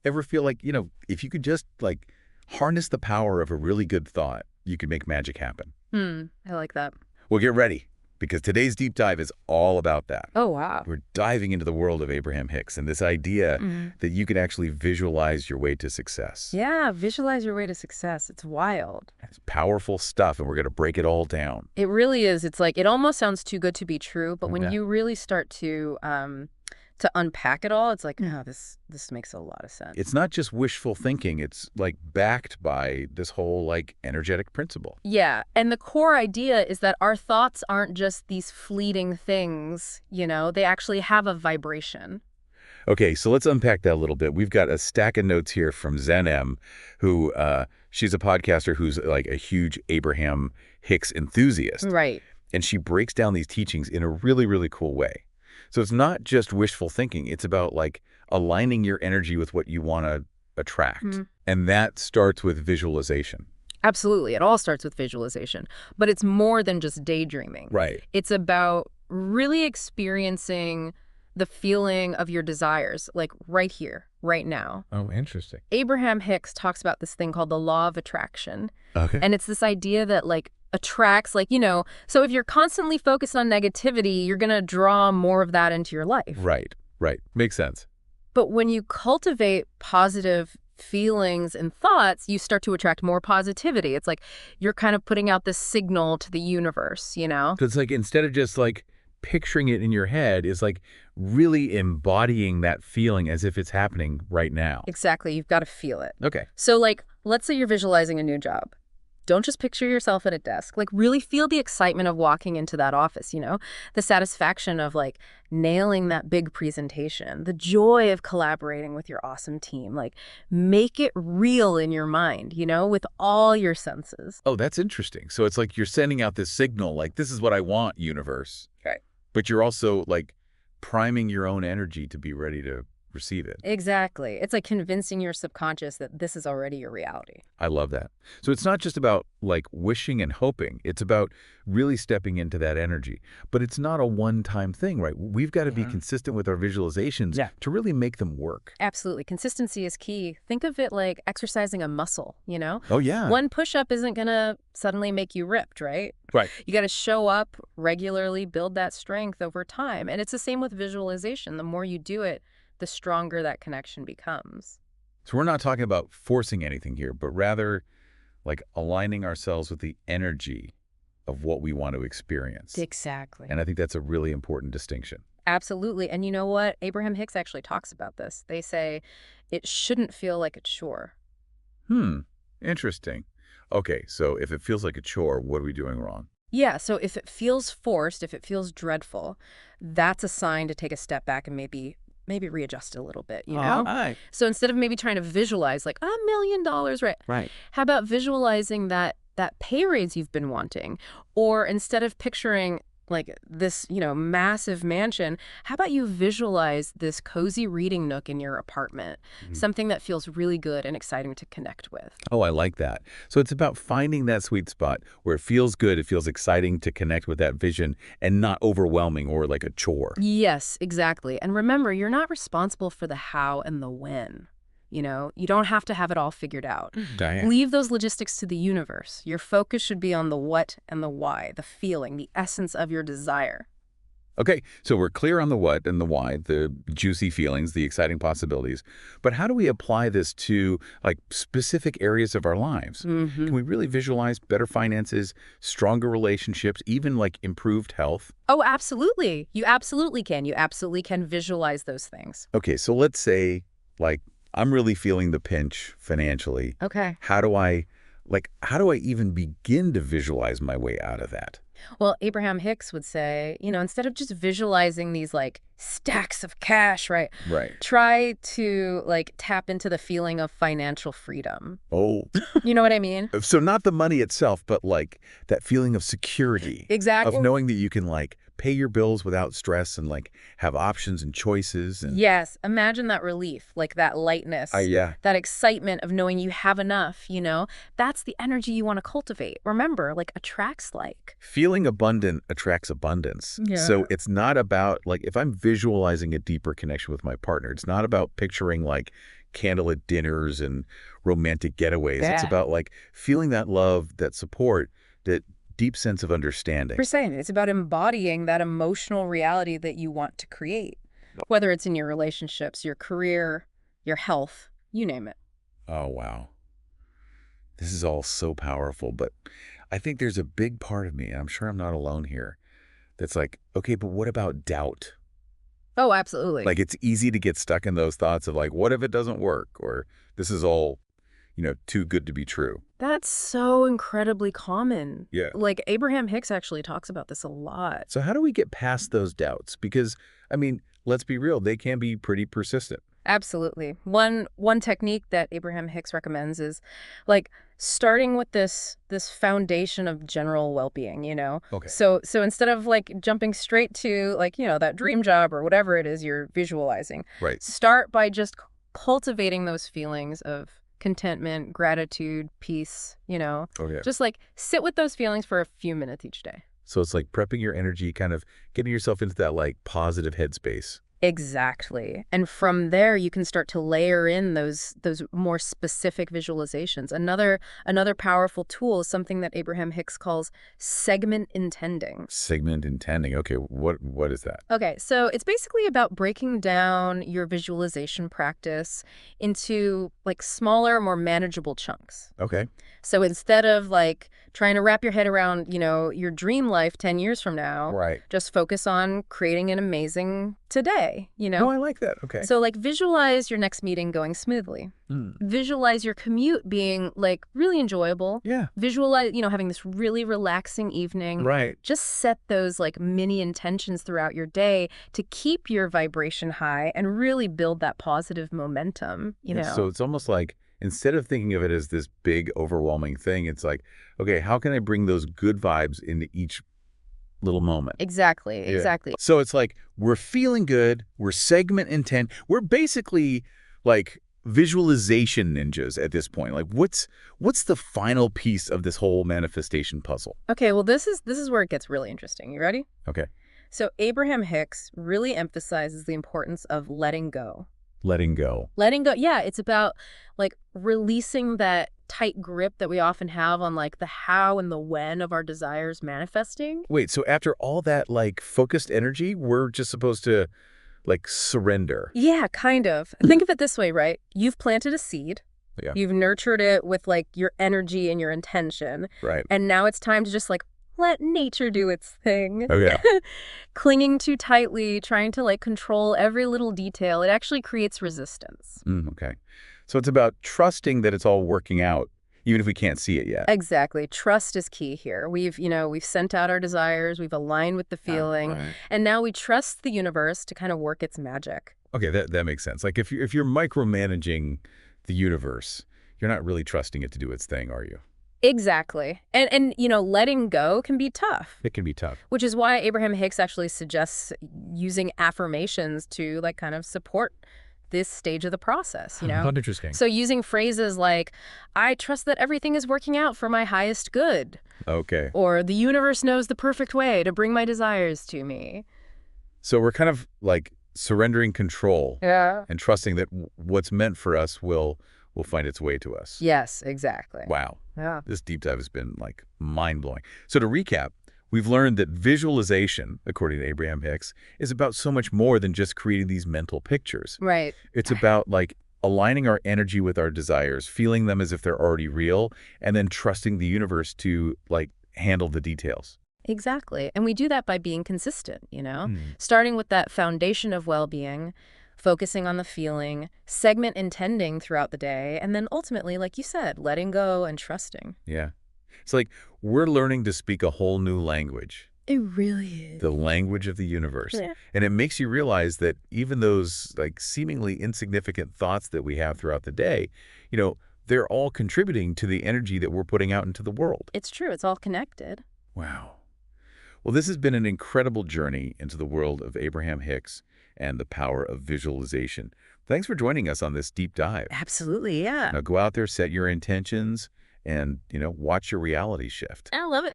ever feel like, if you could just like harness the power of a really good thought, you could make magic happen? I like that. Well, get ready, because today's deep dive is all about that. Oh, wow. We're diving into the world of Abraham Hicks and this idea that you can actually visualize your way to success. Yeah, visualize your way to success. It's wild. It's powerful stuff, and we're going to break it all down. It really is. It's like, it almost sounds too good to be true, but when Yeah. you really start to unpack it all, it's like, oh, this makes a lot of sense. It's not just wishful thinking. It's like backed by this whole like energetic principle. Yeah, and the core idea is that our thoughts aren't just these fleeting things, they actually have a vibration. Okay, so let's unpack that a little bit. We've got a stack of notes here from ZenM, who she's a podcaster who's like a huge Abraham Hicks enthusiast. Right. And she breaks down these teachings in a really, really cool way. So it's not just wishful thinking. It's about like aligning your energy with what you want to attract. And that starts with visualization. Absolutely. It all starts with visualization. But it's more than just daydreaming. Right. It's about really experiencing the feeling of your desires, like right here, right now. Oh, interesting. Abraham Hicks talks about this thing called the law of attraction. Okay. And it's this idea that like attracts, like, so if you're constantly focused on negativity, you're going to draw more of that into your life. Right. Makes sense. But when you cultivate positive feelings and thoughts, you start to attract more positivity. It's like you're kind of putting out this signal to the universe, So it's like instead of just like picturing it in your head, is like really embodying that feeling as if it's happening right now. Exactly. You've got to feel it. Okay. So like, let's say you're visualizing a new job. Don't just picture yourself at a desk. Like really feel the excitement of walking into that office, the satisfaction of like nailing that big presentation, the joy of collaborating with your awesome team. Like make it real in your mind, with all your senses. Oh, that's interesting. So it's like you're sending out this signal, like, this is what I want, universe. Right. But you're also like priming your own energy to be ready to receive it. Exactly. It's like convincing your subconscious that this is already your reality. I love that. So it's not just about like wishing and hoping. It's about really stepping into that energy. But it's not a one-time thing, right? We've got to be consistent with our visualizations to really make them work. Absolutely. Consistency is key. Think of it like exercising a muscle, Oh, yeah. One push-up isn't going to suddenly make you ripped, right? Right. You got to show up regularly, build that strength over time. And it's the same with visualization. The more you do it, the stronger that connection becomes. So we're not talking about forcing anything here, but rather like aligning ourselves with the energy of what we want to experience. Exactly. And I think that's a really important distinction. Absolutely. And you know what? Abraham Hicks actually talks about this. They say it shouldn't feel like a chore. Interesting. Okay, so if it feels like a chore, what are we doing wrong? Yeah, so if it feels forced, if it feels dreadful, that's a sign to take a step back and maybe readjust it a little bit, Right. So instead of maybe trying to visualize like $1 million, right? How about visualizing that pay raise you've been wanting? Or instead of picturing like this, massive mansion, how about you visualize this cozy reading nook in your apartment, something that feels really good and exciting to connect with? Oh, I like that. So it's about finding that sweet spot where it feels good, it feels exciting to connect with that vision and not overwhelming or like a chore. Yes, exactly. And remember, you're not responsible for the how and the when. You don't have to have it all figured out. Diane. Leave those logistics to the universe. Your focus should be on the what and the why, the feeling, the essence of your desire. Okay, so we're clear on the what and the why, the juicy feelings, the exciting possibilities. But how do we apply this to like specific areas of our lives? Can we really visualize better finances, stronger relationships, even like improved health? Oh, absolutely. You absolutely can. You absolutely can visualize those things. Okay, so let's say like I'm really feeling the pinch financially. Okay. How do I even begin to visualize my way out of that? Well, Abraham Hicks would say, instead of just visualizing these like stacks of cash, right? Right. Try to like tap into the feeling of financial freedom. Oh. You know what I mean? So not the money itself, but like that feeling of security. Exactly. Of knowing that you can like pay your bills without stress and like have options and choices. And yes. Imagine that relief, like that lightness, that excitement of knowing you have enough, That's the energy you want to cultivate. Remember, like attracts like. Feeling abundant attracts abundance. Yeah. So it's not about like if I'm visualizing a deeper connection with my partner, it's not about picturing like candlelit dinners and romantic getaways. It's Yeah. about like feeling that love, that support, that deep sense of understanding. We're saying it's about embodying that emotional reality that you want to create, whether it's in your relationships, your career, your health, you name it. Oh, wow. This is all so powerful, but I think there's a big part of me, and I'm sure I'm not alone here, that's like, okay, but what about doubt? Oh, absolutely. Like, it's easy to get stuck in those thoughts of like, what if it doesn't work? Or this is all, too good to be true. That's so incredibly common. Yeah. Like Abraham Hicks actually talks about this a lot. So how do we get past those doubts? Because, I mean, let's be real, they can be pretty persistent. Absolutely. One technique that Abraham Hicks recommends is like starting with this foundation of general well-being, Okay. So instead of like jumping straight to like, that dream job or whatever it is you're visualizing, Right. start by just cultivating those feelings of contentment, gratitude, peace, Okay. Just like sit with those feelings for a few minutes each day. So it's like prepping your energy, kind of getting yourself into that like positive headspace. Exactly. And from there, you can start to layer in those more specific visualizations. Another powerful tool is something that Abraham Hicks calls segment intending. Segment intending. Okay, what is that? Okay, so it's basically about breaking down your visualization practice into like smaller, more manageable chunks. Okay. So instead of like trying to wrap your head around, your dream life 10 years from now, Right. just focus on creating an amazing today, No, I like that. Okay. So like visualize your next meeting going smoothly. Visualize your commute being like really enjoyable. Yeah. Visualize, having this really relaxing evening. Right. Just set those like mini intentions throughout your day to keep your vibration high and really build that positive momentum, And so it's almost like instead of thinking of it as this big, overwhelming thing, it's like, okay, how can I bring those good vibes into each little moment? Exactly, Yeah. exactly. So it's like we're feeling good, we're segment intent, we're basically like visualization ninjas at this point. Like what's the final piece of this whole manifestation puzzle? Okay, well this is where it gets really interesting. You ready? Okay. So Abraham Hicks really emphasizes the importance of letting go. Letting go. Letting go, yeah, it's about like releasing that tight grip that we often have on like the how and the when of our desires manifesting. Wait, so after all that like focused energy, we're just supposed to like surrender. Yeah, kind of. Think of it this way, right? You've planted a seed. Yeah. You've nurtured it with like your energy and your intention. Right. And now it's time to just like let nature do its thing. Oh, yeah. Clinging too tightly, trying to like control every little detail, it actually creates resistance. Okay. So it's about trusting that it's all working out, even if we can't see it yet. Exactly. Trust is key here. We've sent out our desires, we've aligned with the feeling, Right. and now we trust the universe to kind of work its magic. Okay, that makes sense. Like if you're micromanaging the universe, you're not really trusting it to do its thing, are you? Exactly. And letting go can be tough, It can be tough. which is why Abraham Hicks actually suggests using affirmations to like kind of support this stage of the process, Interesting. So using phrases like, I trust that everything is working out for my highest good, Okay. or the universe knows the perfect way to bring my desires to me. So we're kind of like surrendering control Yeah. and trusting that what's meant for us will find its way to us. Yes, exactly. Wow. Yeah. This deep dive has been like mind-blowing. So to recap, we've learned that visualization, according to Abraham Hicks, is about so much more than just creating these mental pictures. Right. It's about like aligning our energy with our desires, feeling them as if they're already real, and then trusting the universe to like handle the details. Exactly. And we do that by being consistent, starting with that foundation of well-being, focusing on the feeling, segment intending throughout the day, and then ultimately, like you said, letting go and trusting. Yeah. It's like we're learning to speak a whole new language, It really is. the language of the universe. Yeah. And it makes you realize that even those like seemingly insignificant thoughts that we have throughout the day, they're all contributing to the energy that we're putting out into the world. It's true. It's all connected. Wow. Well, this has been an incredible journey into the world of Abraham Hicks and the power of visualization. Thanks for joining us on this deep dive. Absolutely, yeah. Now go out there, set your intentions, and, watch your reality shift. I love it.